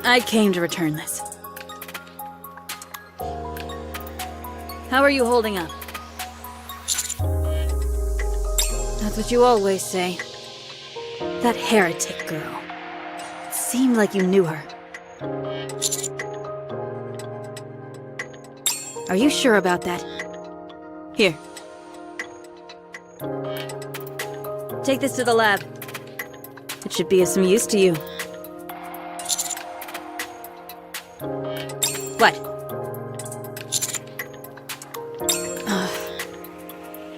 I came to return this. How are you holding up? That's what you always say. That heretic girl. It seemed like you knew her. Are you sure about that? Here. Take this to the lab. It should be of some use to you. What?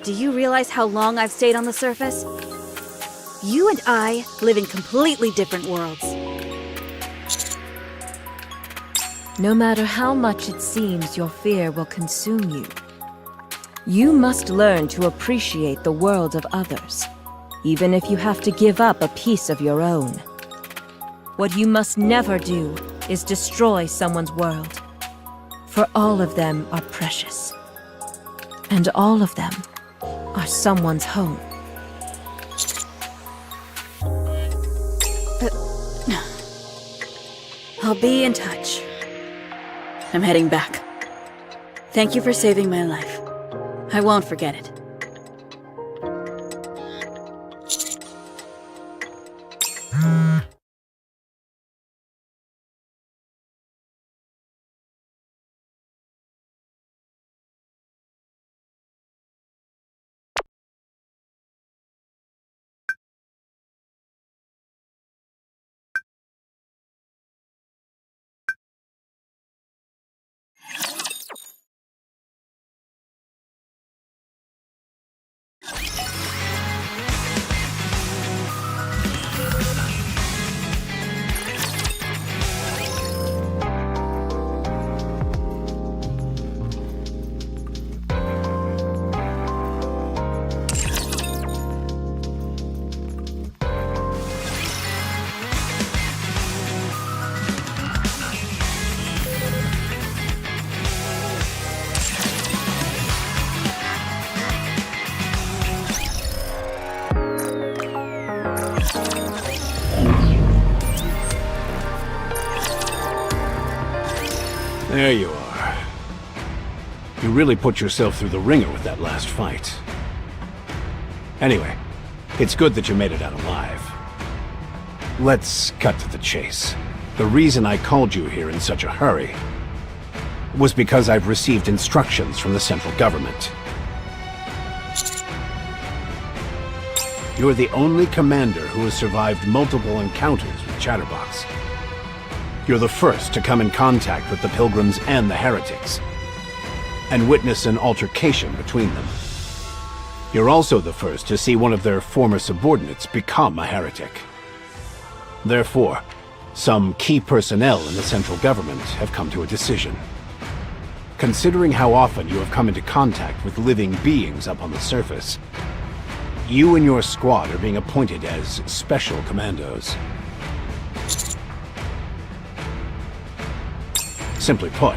Do you realize how long I've stayed on the surface? You and I live in completely different worlds. No matter how much it seems your fear will consume you, you must learn to appreciate the world of others, even if you have to give up a piece of your own. What you must never do is destroy someone's world, for all of them are precious, and all of them are someone's home. I'll be in touch. I'm heading back. Thank you for saving my life. I won't forget it. There you are. You really put yourself through the ringer with that last fight. Anyway, it's good that you made it out alive. Let's cut to the chase. The reason I called you here in such a hurry was because I've received instructions from the central government. You're the only commander who has survived multiple encounters with Chatterbox. You're the first to come in contact with the Pilgrims and the Heretics, and witness an altercation between them. You're also the first to see one of their former subordinates become a heretic. Therefore, some key personnel in the central government have come to a decision. Considering how often you have come into contact with living beings up on the surface, you and your squad are being appointed as Special Commandos. Simply put,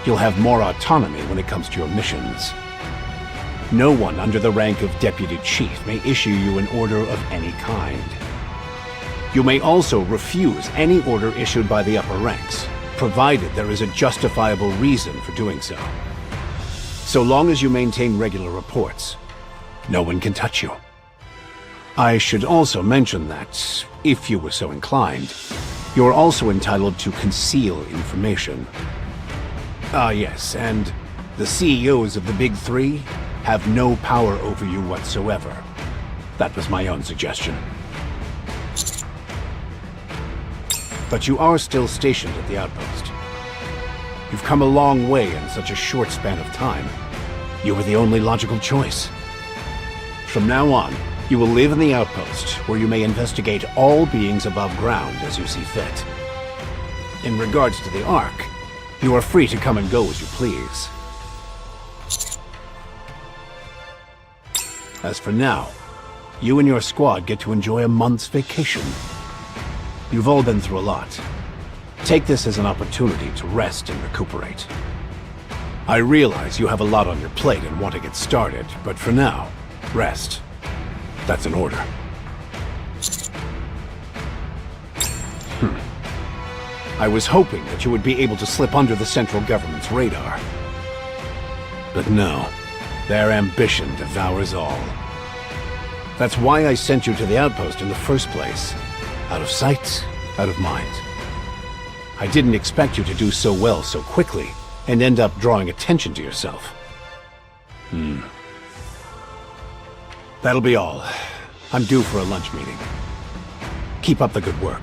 you'll have more autonomy when it comes to your missions. No one under the rank of Deputy Chief may issue you an order of any kind. You may also refuse any order issued by the upper ranks, provided there is a justifiable reason for doing so. So long as you maintain regular reports, no one can touch you. I should also mention that, if you were so inclined, you are also entitled to conceal information. Ah yes, and the CEOs of the Big Three have no power over you whatsoever. That was my own suggestion. But you are still stationed at the outpost. You've come a long way in such a short span of time. You were the only logical choice. From now on, you will live in the outpost, where you may investigate all beings above ground as you see fit. In regards to the ARK, you are free to come and go as you please. As for now, you and your squad get to enjoy a month's vacation. You've all been through a lot. Take this as an opportunity to rest and recuperate. I realize you have a lot on your plate and want to get started, but for now, rest. That's an order. I was hoping that you would be able to slip under the central government's radar. But no, their ambition devours all. That's why I sent you to the outpost in the first place. Out of sight, out of mind. I didn't expect you to do so well so quickly, and end up drawing attention to yourself. That'll be all. I'm due for a lunch meeting. Keep up the good work.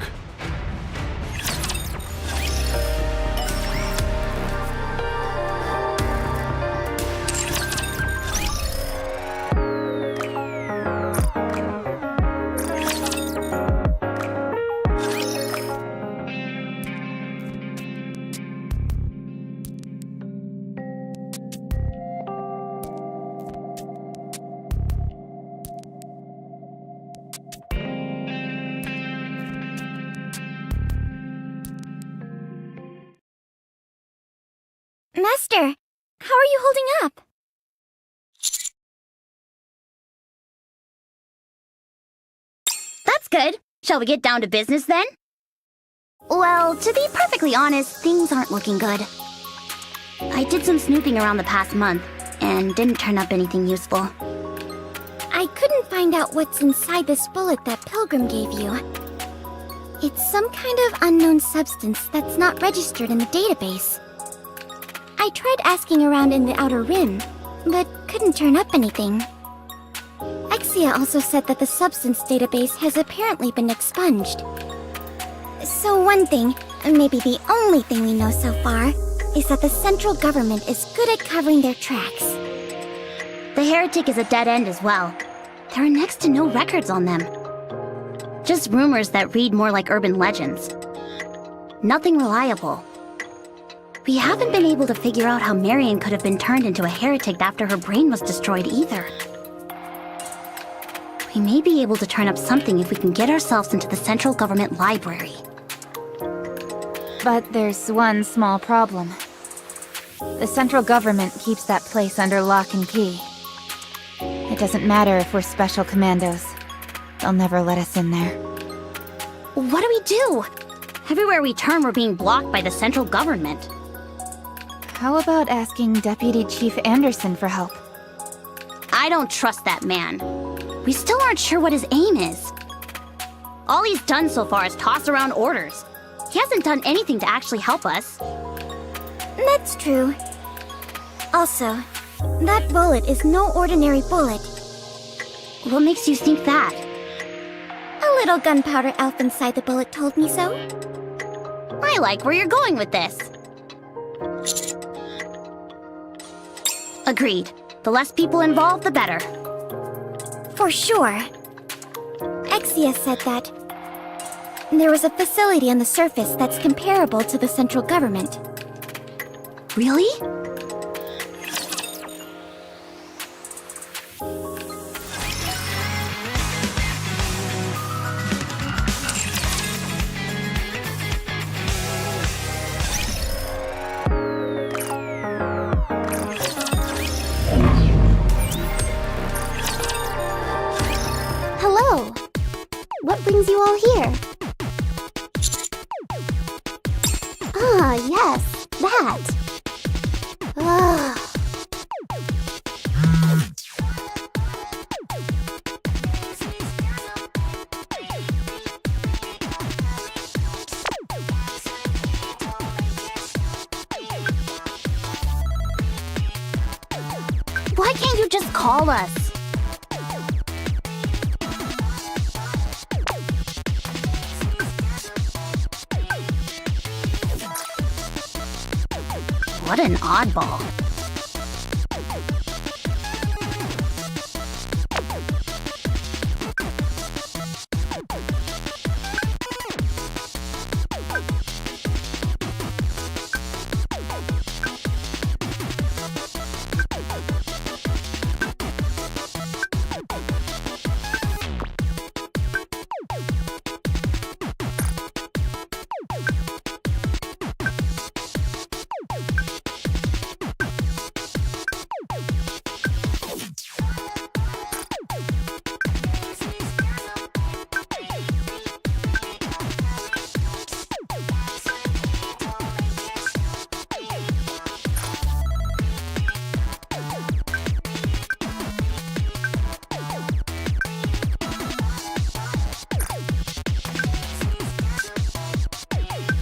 Master, how are you holding up? That's good. Shall we get down to business then? Well, to be perfectly honest, things aren't looking good. I did some snooping around the past month, and didn't turn up anything useful. I couldn't find out what's inside this bullet that Pilgrim gave you. It's some kind of unknown substance that's not registered in the database. I tried asking around in the Outer Rim, but couldn't turn up anything. Exia also said that the substance database has apparently been expunged. So one thing, maybe the only thing we know so far, is that the central government is good at covering their tracks. The heretic is a dead end as well. There are next to no records on them. Just rumors that read more like urban legends. Nothing reliable. We haven't been able to figure out how Marion could have been turned into a heretic after her brain was destroyed either. We may be able to turn up something if we can get ourselves into the central government library. But there's one small problem. The central government keeps that place under lock and key. It doesn't matter if we're special commandos. They'll never let us in there. What do we do? Everywhere we turn, we're being blocked by the central government. How about asking Deputy Chief Anderson for help? I don't trust that man. We still aren't sure what his aim is. All he's done so far is toss around orders. He hasn't done anything to actually help us. That's true. Also, that bullet is no ordinary bullet. What makes you think that? A little gunpowder elf inside the bullet told me so. I like where you're going with this. Agreed. The less people involved, the better. For sure. Exia said that there was a facility on the surface that's comparable to the central government. Really? Hello. What brings you all here? Ah, yes, that. Ugh. Why can't you just call us? What an oddball.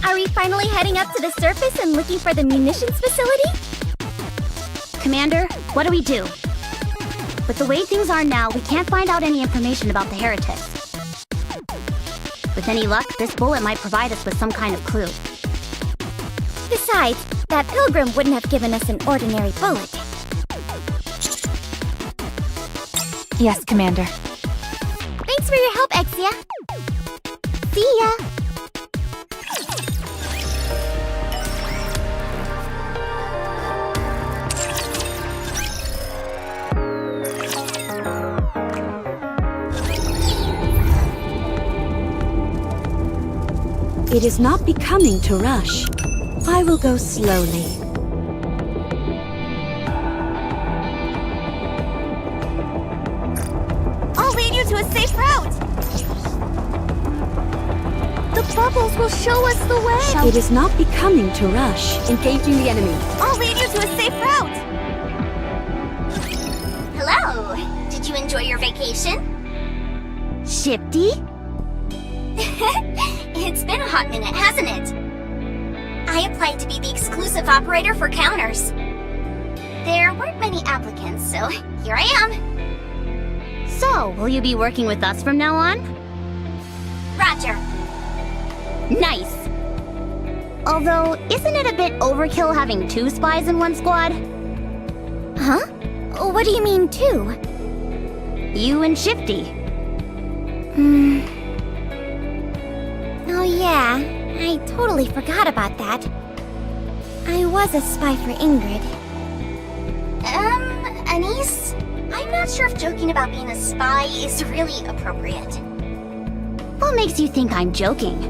Are we finally heading up to the surface and looking for the munitions facility? Commander, what do we do? With the way things are now, we can't find out any information about the heretics. With any luck, this bullet might provide us with some kind of clue. Besides, that pilgrim wouldn't have given us an ordinary bullet. Yes, Commander. Thanks for your help, Exia. See ya! It is not becoming to rush. I will go slowly. I'll lead you to a safe route! The bubbles will show us the way! It is not becoming to rush. Engaging the enemy. I'll lead you to a safe route! Hello! Did you enjoy your vacation? Shifty? It's been a hot minute, hasn't it? I applied to be the exclusive operator for counters. There weren't many applicants, so here I am. So, will you be working with us from now on? Roger. Nice! Although, isn't it a bit overkill having 2 spies in one squad? Huh? What do you mean 2? You and Shifty. Oh yeah, I totally forgot about that. I was a spy for Ingrid. Anise? I'm not sure if joking about being a spy is really appropriate. What makes you think I'm joking?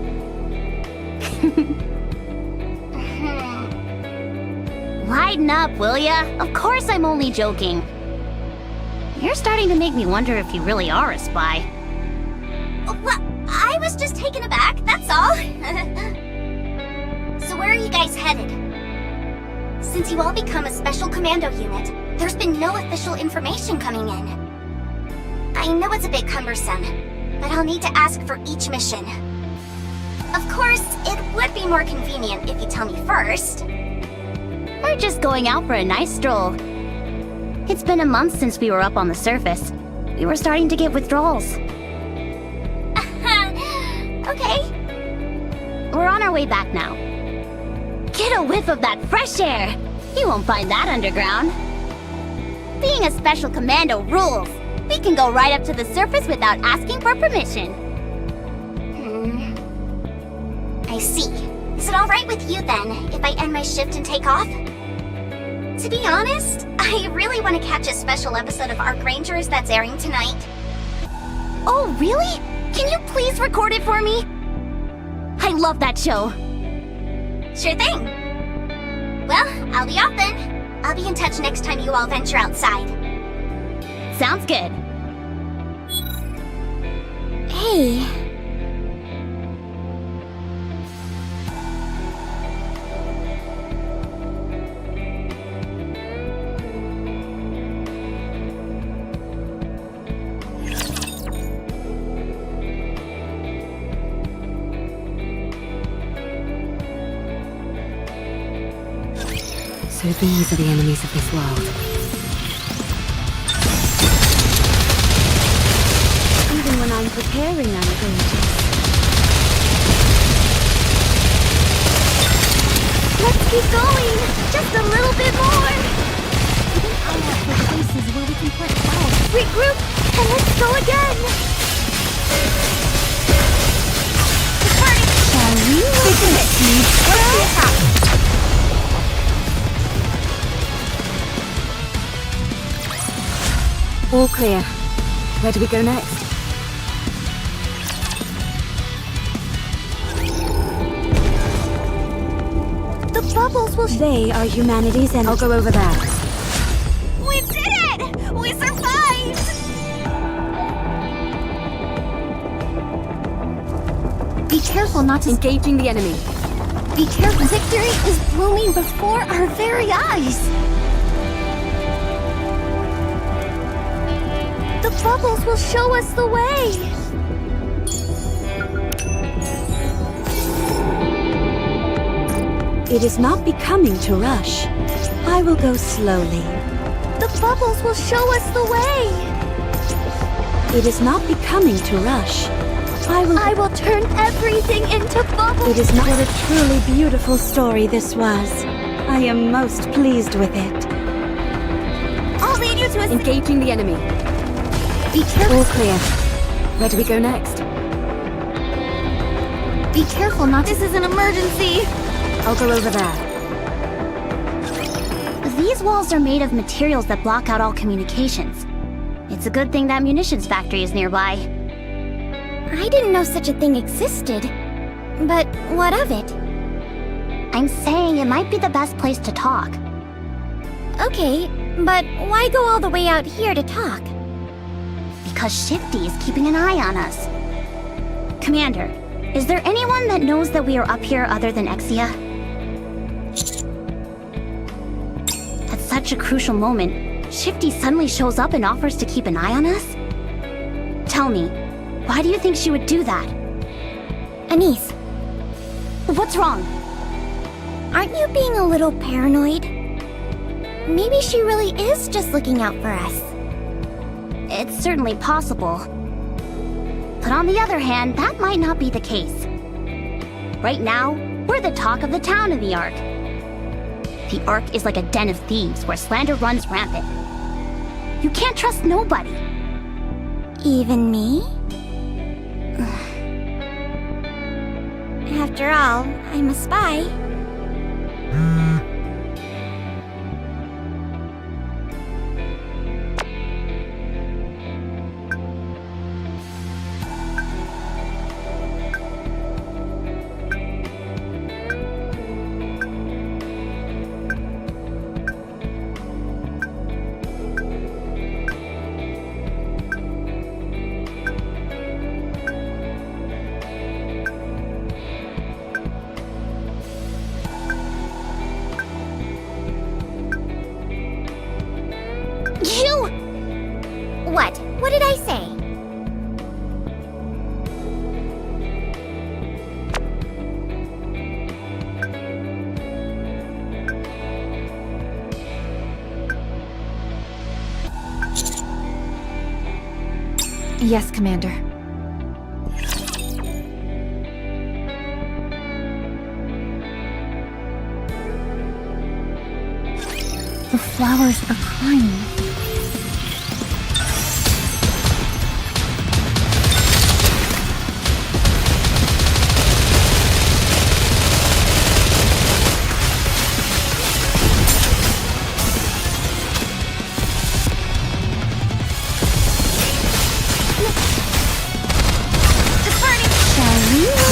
Lighten up, will ya? Of course I'm only joking. You're starting to make me wonder if you really are a spy. Well, I was just taken aback, that's all. So where are you guys headed? Since you all become a special commando unit, there's been no official information coming in. I know it's a bit cumbersome, but I'll need to ask for each mission. Of course, it would be more convenient if you tell me first. We're just going out for a nice stroll. It's been a month since we were up on the surface. We were starting to get withdrawals. Okay. We're on our way back now. Get a whiff of that fresh air! You won't find that underground. Being a special commando rules. We can go right up to the surface without asking for permission. I see. Is it alright with you then, if I end my shift and take off? To be honest, I really want to catch a special episode of Arkendrey that's airing tonight. Oh, really? Can you please record it for me? I love that show. Sure thing. Well, I'll be off then. I'll be in touch next time you all venture outside. Sounds good. Hey. So these are the enemies of this world. Even when I'm preparing, I'm dangerous. Let's keep going! Just a little bit more! Even I have the places where we can put clouds. Regroup, and let's go again! Shall we? Isn't it? What's the attack? All clear. Where do we go next? The bubbles will They are humanity's enemy. I'll go over there. We did it! We survived! Be careful not to... Engaging the enemy. Be careful. Victory is blooming before our very eyes! The bubbles will show us the way! It is not becoming to rush. I will go slowly. The bubbles will show us the way! It is not becoming to rush. I will turn everything into bubbles! It is not what a truly beautiful story this was. I am most pleased with it. I'll lead you to a... Engaging the enemy. Be careful. All clear. Where do we go next? Be careful not... This is an emergency! I'll go over there. These walls are made of materials that block out all communications. It's a good thing that munitions factory is nearby. I didn't know such a thing existed. But what of it? I'm saying it might be the best place to talk. Okay, but why go all the way out here to talk? Because Shifty is keeping an eye on us. Commander, is there anyone that knows that we are up here other than Exia? At such a crucial moment, Shifty suddenly shows up and offers to keep an eye on us? Tell me, why do you think she would do that? Anise. What's wrong? Aren't you being a little paranoid? Maybe she really is just looking out for us. It's certainly possible. But on the other hand, that might not be the case. Right now, we're the talk of the town in the ARK. The ARK is like a den of thieves where slander runs rampant. You can't trust nobody. Even me? After all, I'm a spy. What? What did I say? Yes, Commander. The flowers are crying.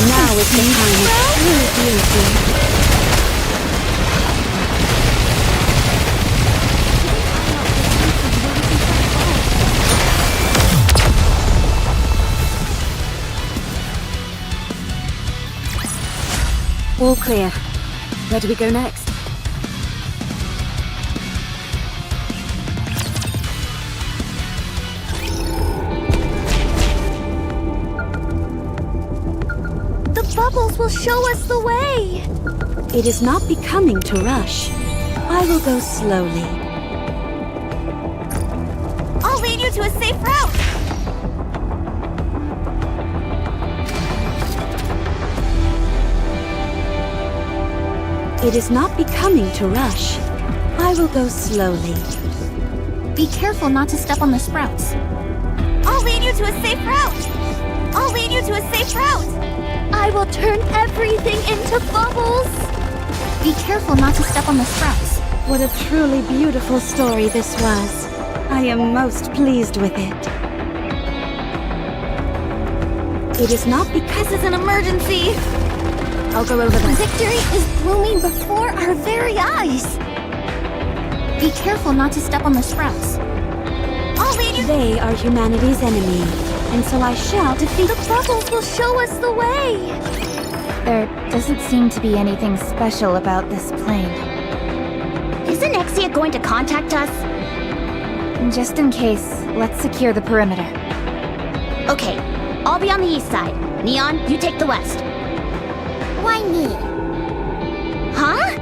Now is the time of true beauty. All clear. Where do we go next? The bubbles will show us the way! It is not becoming to rush. I will go slowly. I'll lead you to a safe route! It is not becoming to rush. I will go slowly. Be careful not to step on the sprouts. I'll lead you to a safe route! I'll lead you to a safe route! I will turn everything into bubbles! Be careful not to step on the sprouts. What a truly beautiful story this was. I am most pleased with it. It is not because This is an emergency! I'll go over there. Victory is blooming before our very eyes! Be careful not to step on the sprouts. I'll lead you... They are humanity's enemy, and so I shall defeat The bubbles will show us the way! There doesn't seem to be anything special about this plane. Isn't Exia going to contact us? Just in case, let's secure the perimeter. Okay, I'll be on the east side. Neon, you take the west. Why me? Huh?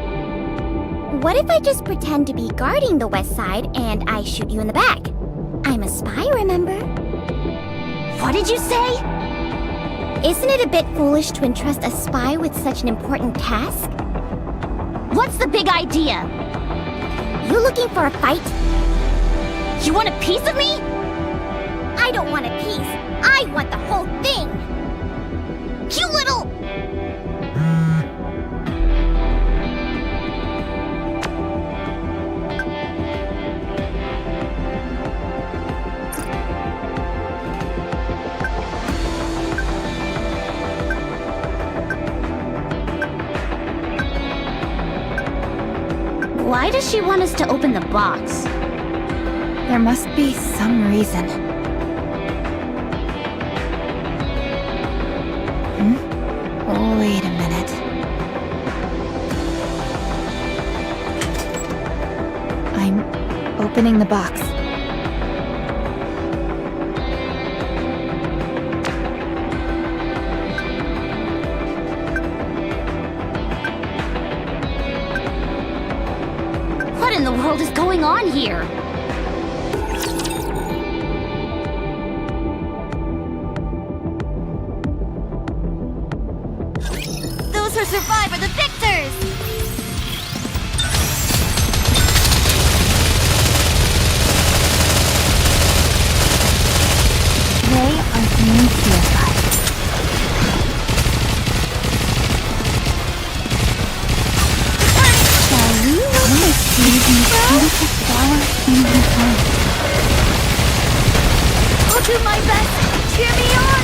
What if I just pretend to be guarding the west side and I shoot you in the back? I'm a spy, remember? What did you say? Isn't it a bit foolish to entrust a spy with such an important task? What's the big idea? You looking for a fight? You want a piece of me? I don't want a piece. I want the whole thing! You little... Why does she want us to open the box? There must be some reason. Wait a minute. I'm opening the box. What in the world is going on here? Those who survive are the victors! They are being purified. Shall we receive the beautiful flower in his hand? I'll do my best! Cheer me on!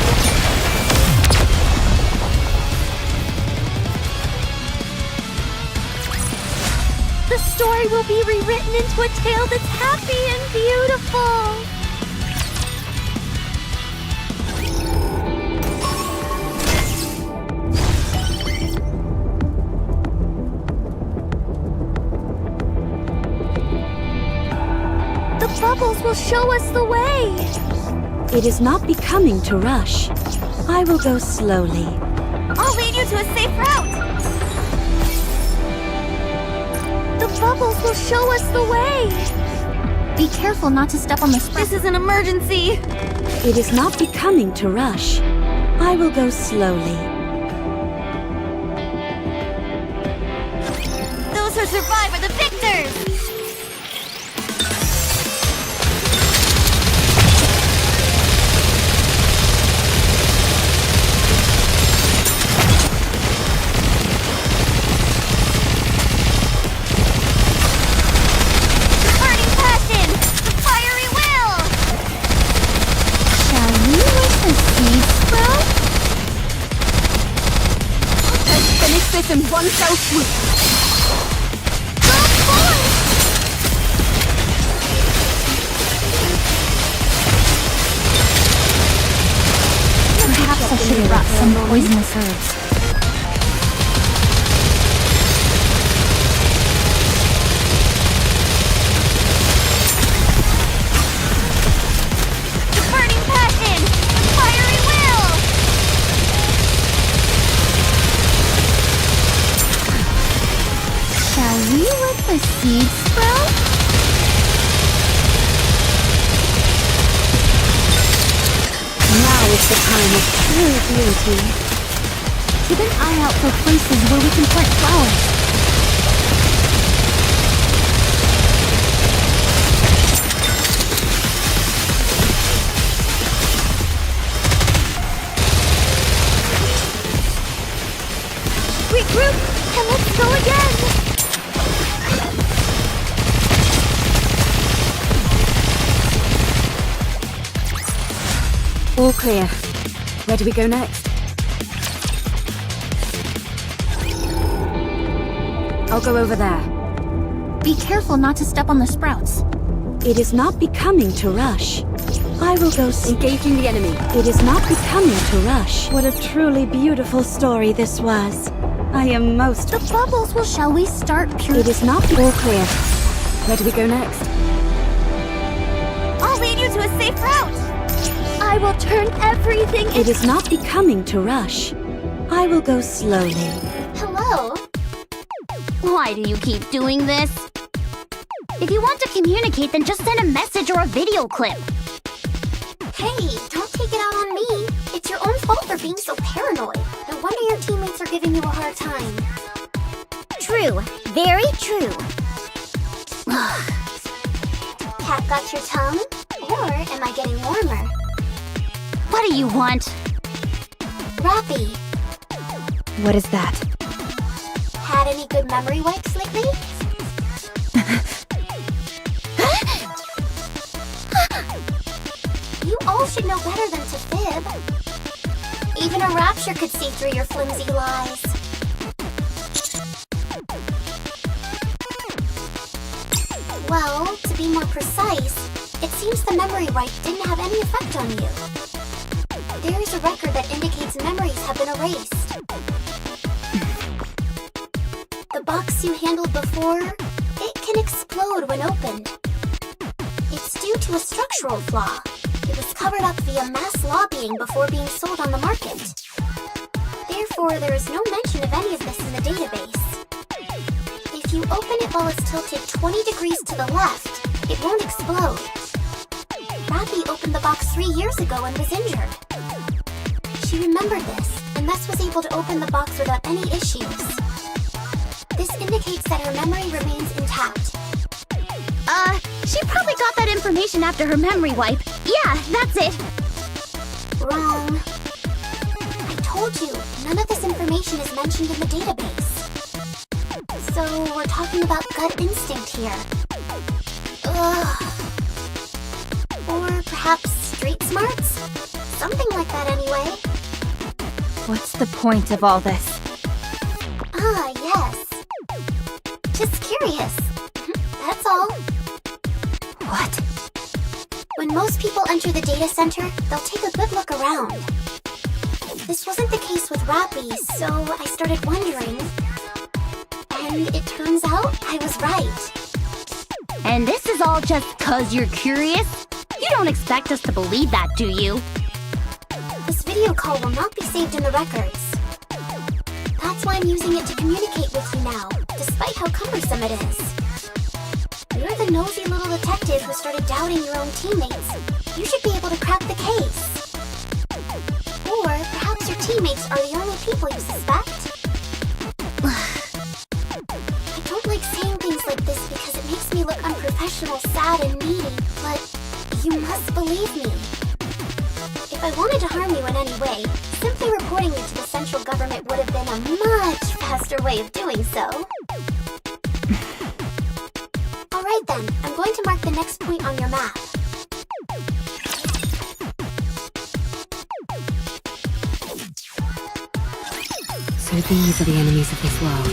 The story will be rewritten into a tale that's happy and beautiful! The bubbles will show us the way! It is not becoming to rush. I will go slowly. I'll lead you to a safe route! The bubbles will show us the way! Be careful not to step on the This is an emergency! It is not becoming to rush. I will go slowly. Those who survive are the victors! In one fell swoop. Perhaps I should have brought some poisonous herbs. The burning passion! The fiery will! Shall we let the seeds sprout? Now is the time of true beauty. Keep an eye out for places where we can plant flowers. Regroup, and let's go again! All clear. Where do we go next? I'll go over there. Be careful not to step on the sprouts. It is not becoming to rush. I will go engaging the enemy. It is not becoming to rush. What a truly beautiful story this was. I am most... The bubbles will... Shall we start pure... It is not all clear. Where do we go next? I'll lead you to a safe route! I will turn everything It is not becoming to rush. I will go slowly. Hello? Why do you keep doing this? If you want to communicate, then just send a message or a video clip. Hey, don't take it out on me. It's your own fault for being so paranoid. No wonder your teammates are giving you a hard time. True. Very true. Cat got your tongue? Or am I getting warmer? What do you want? Rappy, What is that? had any good memory wipes lately? You all should know better than to fib. Even a rapture could see through your flimsy lies. Well, to be more precise, it seems the memory wipe didn't have any effect on you. There is a record that indicates memories have been erased. The box you handled before, it can explode when opened. It's due to a structural flaw. It was covered up via mass lobbying before being sold on the market. Therefore, there is no mention of any of this in the database. If you open it while it's tilted 20 degrees to the left, it won't explode. Rappy opened the box 3 years ago and was injured. She remembered this, and thus was able to open the box without any issues. This indicates that her memory remains intact. She probably got that information after her memory wipe. Yeah, that's it. Wrong. I told you, none of this information is mentioned in the database. So, we're talking about gut instinct here. Ugh. Or perhaps street smarts? Something like that anyway. What's the point of all this? Ah, yes. Just curious. That's all. What? When most people enter the data center, they'll take a good look around. This wasn't the case with Rappy, so I started wondering. And it turns out I was right. And this is all just 'cause you're curious? You don't expect us to believe that, do you? This video call will not be saved in the records. That's why I'm using it to communicate with you now, despite how cumbersome it is. You're the nosy little detective who started doubting your own teammates. You should be able to crack the case. Or perhaps your teammates are the only people you suspect. I don't like saying things like this because it makes me look unprofessional, sad, and needy, but you must believe me. If I wanted to harm you in any way, simply reporting you to the central government would have been a much faster way of doing so. Alright then, I'm going to mark the next point on your map. So these are the enemies of this world.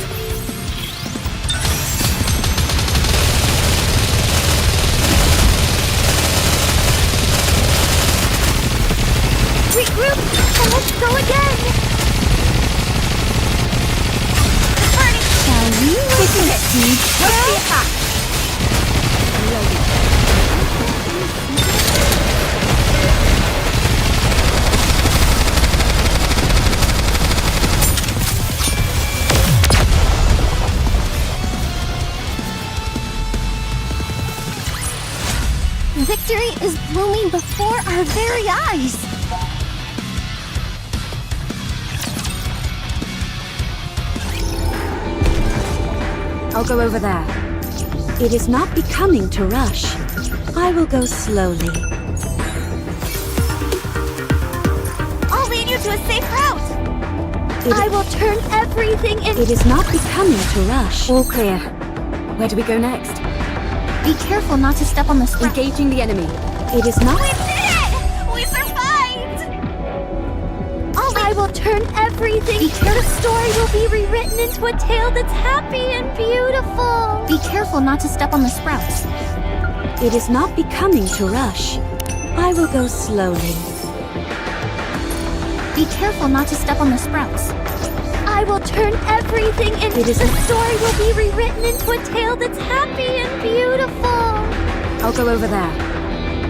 Regroup, and let's go again! Shall we? Isn't it, dude? What's the attack? Victory is blooming before our very eyes! I'll go over there. It is not becoming to rush. I will go slowly. I'll lead you to a safe route! I will turn everything in— It is not becoming to rush. All clear. Where do we go next? Be careful not to step on the spike. Engaging the enemy. It is not— We did it! We survived! I will turn everything— The story will be rewritten into a tale that's happy and beautiful! Be careful not to step on the sprouts. It is not becoming to rush. I will go slowly. Be careful not to step on the sprouts. I will turn everything in— It is— The story will be rewritten into a tale that's happy and beautiful! I'll go over there.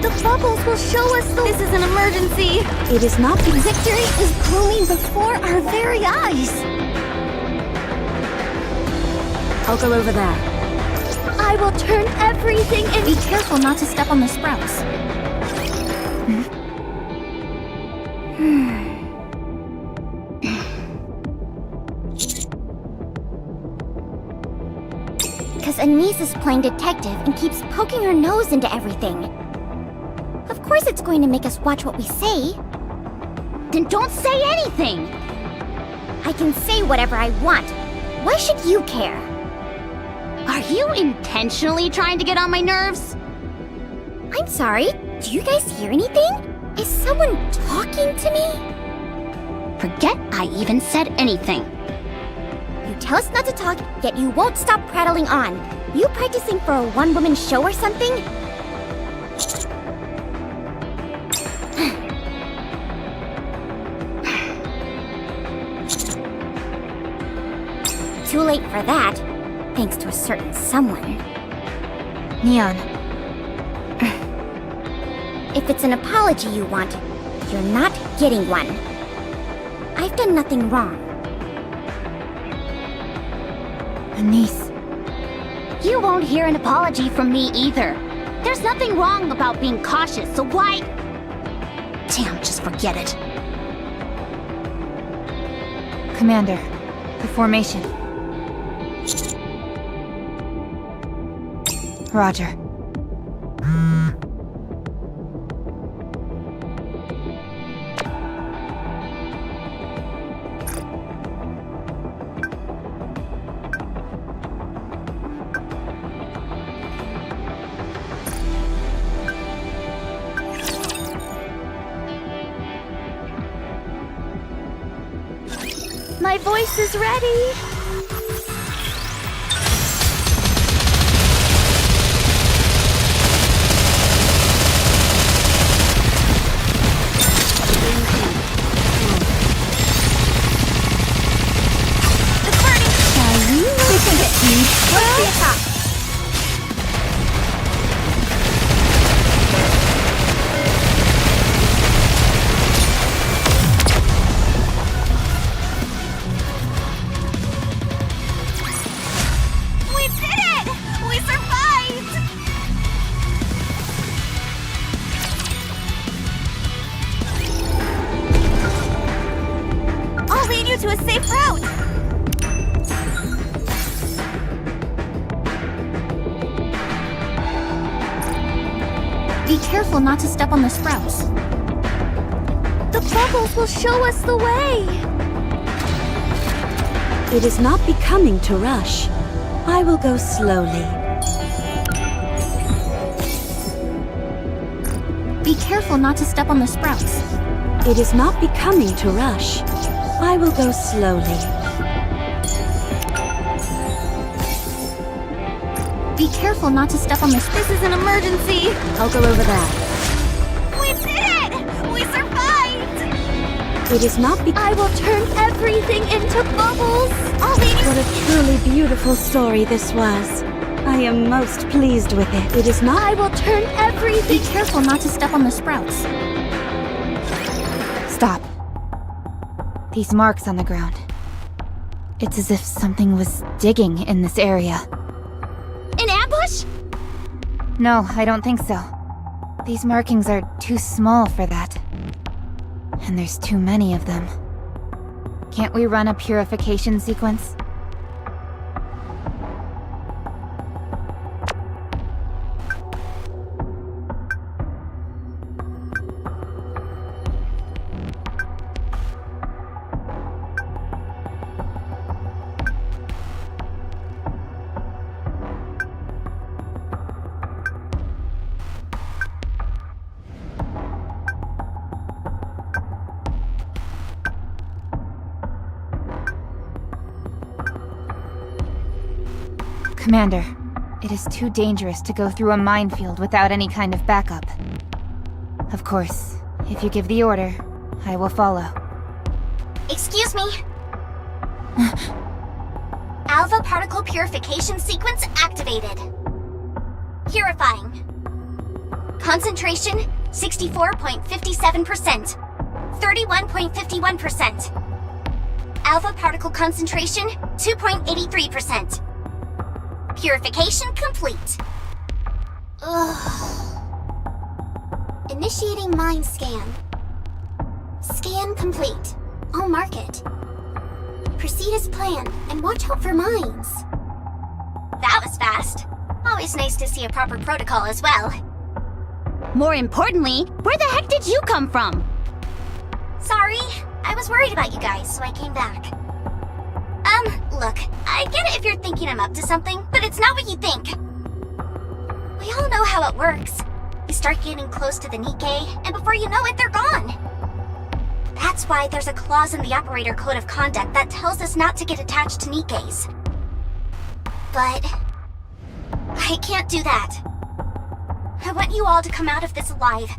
The bubbles will show us This is an emergency! It is not— Victory is blooming before our very eyes! I'll go over there. I will turn everything in. Be careful not to step on the sprouts. Because Anise is playing detective and keeps poking her nose into everything. Of course it's going to make us watch what we say. Then don't say anything! I can say whatever I want. Why should you care? Are you intentionally trying to get on my nerves? I'm sorry, do you guys hear anything? Is someone talking to me? Forget I even said anything. You tell us not to talk, yet you won't stop prattling on. You practicing for a one-woman show or something? Too late for that, thanks to a certain someone. Neon, If it's an apology you want, you're not getting one. I've done nothing wrong. Anise. You won't hear an apology from me either. There's nothing wrong about being cautious, so why... Damn, just forget it. Commander, the formation. Roger. My voice is ready! To a safe route! Be careful not to step on the sprouts. The bubbles will show us the way! It is not becoming to rush. I will go slowly. Be careful not to step on the sprouts. It is not becoming to rush. I will go slowly. Be careful not to step on the sprouts. This is an emergency! I'll go over there. We did it! We survived! It is not I will turn everything into bubbles! What a truly beautiful story this was. I am most pleased with it. It is not- I will turn everything- Be careful not to step on the sprouts. Stop. These marks on the ground. It's as if something was digging in this area. An ambush? No, I don't think so. These markings are too small for that. And there's too many of them. Can't we run a purification sequence? Commander, it is too dangerous to go through a minefield without any kind of backup. Of course, if you give the order, I will follow. Excuse me. Alpha particle purification sequence activated. Purifying. Concentration 64.57%. 31.51%. Alpha particle concentration 2.83%. Purification complete. Ugh. Initiating mind scan. Scan complete. I'll mark it. Proceed as planned, and watch out for mines. That was fast. Always nice to see a proper protocol as well. More importantly, where the heck did you come from? Sorry, I was worried about you guys, so I came back. Look, I get it if you're thinking I'm up to something, but it's not what you think. We all know how it works. You start getting close to the Nikke, and before you know it, they're gone. That's why there's a clause in the Operator Code of Conduct that tells us not to get attached to Nikkes. But I can't do that. I want you all to come out of this alive.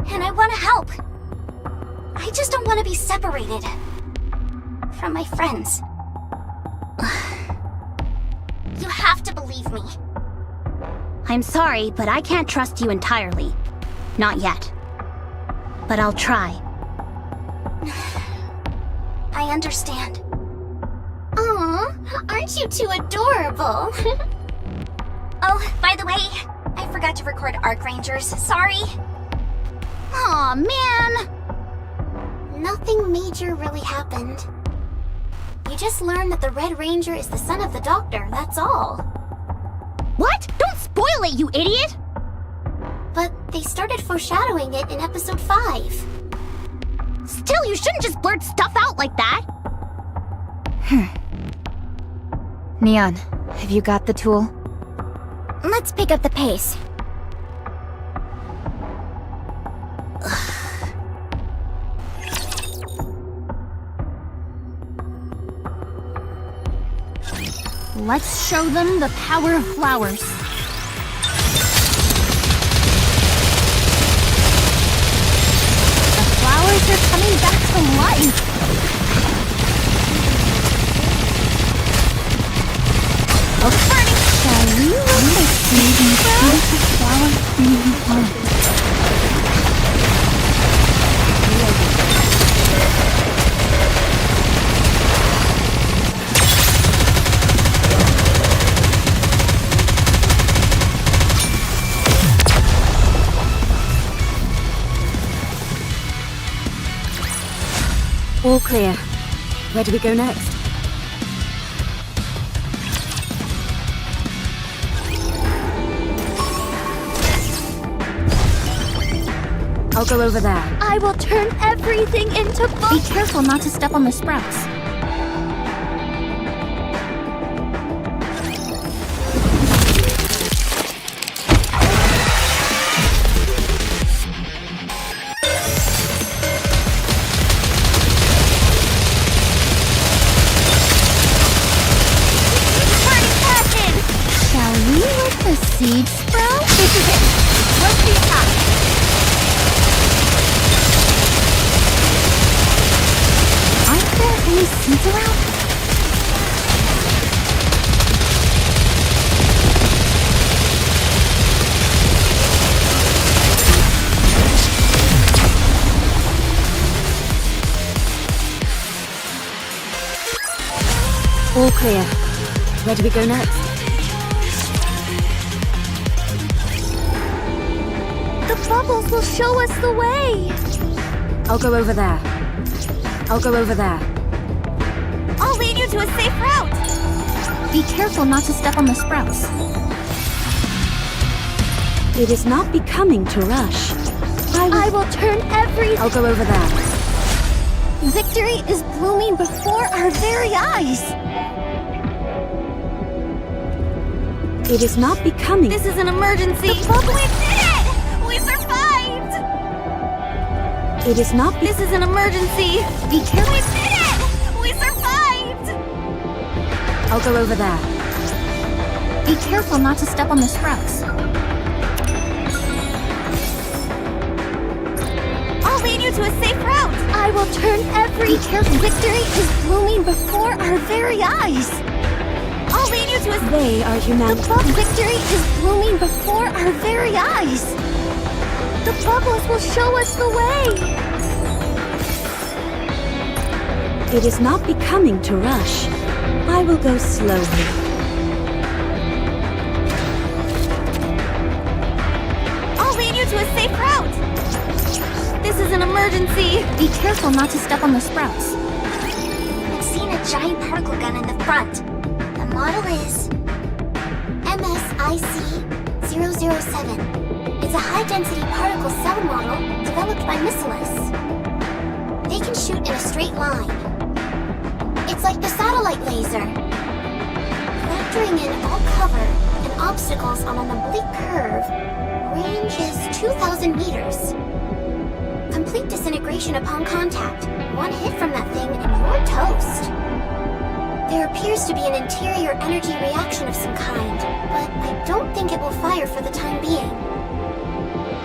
And I want to help. I just don't want to be separated from my friends. You have to believe me. I'm sorry, but I can't trust you entirely. Not yet. But I'll try. I understand. Aw, aren't you two adorable? Oh, by the way, I forgot to record ARK Rangers. Sorry. Aw, man! Nothing major really happened. You just learned that the Red Ranger is the son of the Doctor, that's all. What? Don't spoil it, you idiot! But they started foreshadowing it in episode 5. Still, you shouldn't just blurt stuff out like that! Neon, have you got the tool? Let's pick up the pace. Let's show them the power of flowers. The flowers are coming back to life! A burning shall we look see these beautiful flowers being planted? All clear. Where do we go next? I'll go over there. I will turn everything into gold! Be careful not to step on the sprouts. Shall we let the seed sprout? This is it! What's the attack? Aren't there any seeds around? All clear. Where do we go next? The bubbles will show us the way! I'll go over there. I'll go over there. I'll lead you to a safe route! Be careful not to step on the sprouts. It is not becoming to rush. I will turn everything. I'll go over there. Victory is blooming before our very eyes! It is not becoming. This is an emergency! We did it! We survived! It is not. This is an emergency! Be careful! We did it! We survived! I'll go over there. Be careful not to step on the sprouts. I'll lead you to a safe route! I will turn every... Be careful! Victory is blooming before our very eyes! I'll lead you to a... They are humanity. The victory is blooming before our very eyes! The bubbles will show us the way! It is not becoming to rush. I will go slowly. safe route! This is an emergency! Be careful not to step on the sprouts. I've seen a giant particle gun in the front. The model is MSIC-007. It's a high-density particle cell model developed by Missilis. They can shoot in a straight line. It's like the satellite laser. Factoring in all cover and obstacles on an oblique curve, range is 2,000 meters. Complete disintegration upon contact. One hit from that thing and you're toast. There appears to be an interior energy reaction of some kind, but I don't think it will fire for the time being.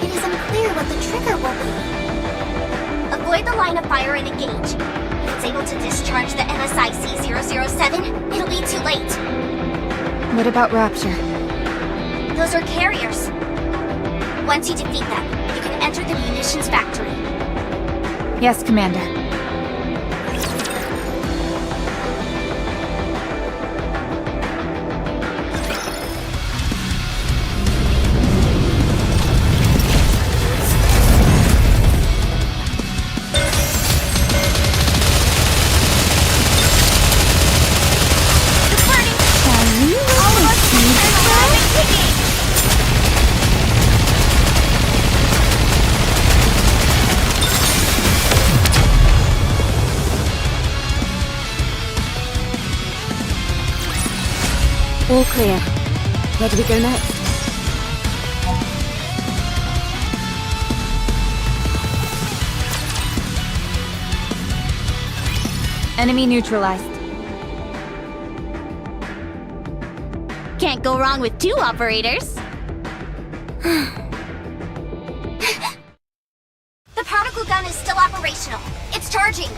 It is unclear what the trigger will be. Avoid the line of fire and engage. If it's able to discharge the MSIC-007, it'll be too late. What about Rapture? Those are carriers. Once you defeat them, you can enter the munitions factory. Yes, Commander. All clear. Where do we go next? Enemy neutralized. Can't go wrong with two operators. The particle gun is still operational. It's charging.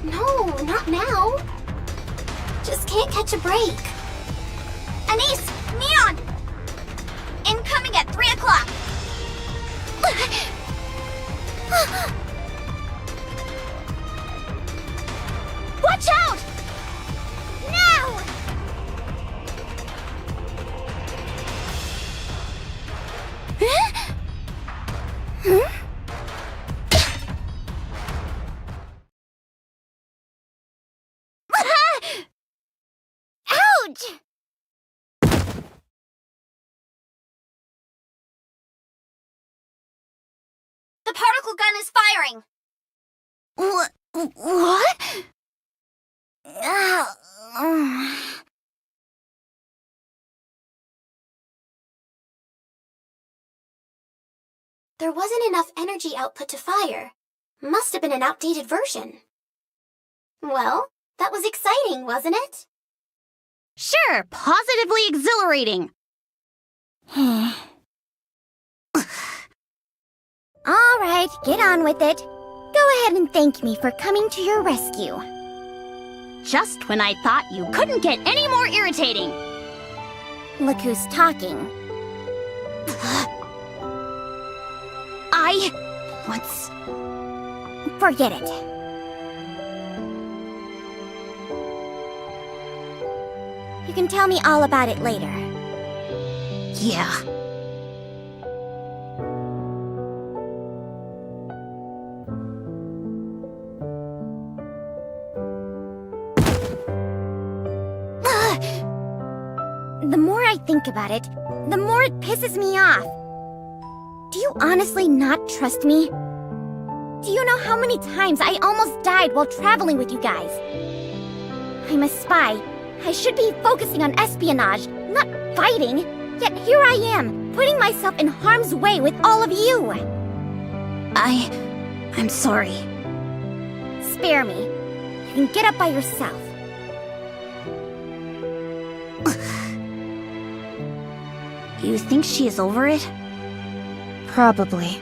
No, not now. Just can't catch a break. Anise! Neon! Incoming at 3 o'clock! Watch out! Now! Ouch! The particle gun is firing! What? There wasn't enough energy output to fire. Must have been an outdated version. Well, that was exciting, wasn't it? Sure, positively exhilarating. All right, get on with it. Go ahead and thank me for coming to your rescue. Just when I thought you couldn't get any more irritating. Look who's talking. What's... Forget it. You can tell me all about it later. Yeah. The more I think about it, the more it pisses me off. Do you honestly not trust me? Do you know how many times I almost died while traveling with you guys? I'm a spy. I should be focusing on espionage, not fighting. Yet here I am, putting myself in harm's way with all of you. I'm sorry. Spare me. You can get up by yourself. You think she is over it? Probably.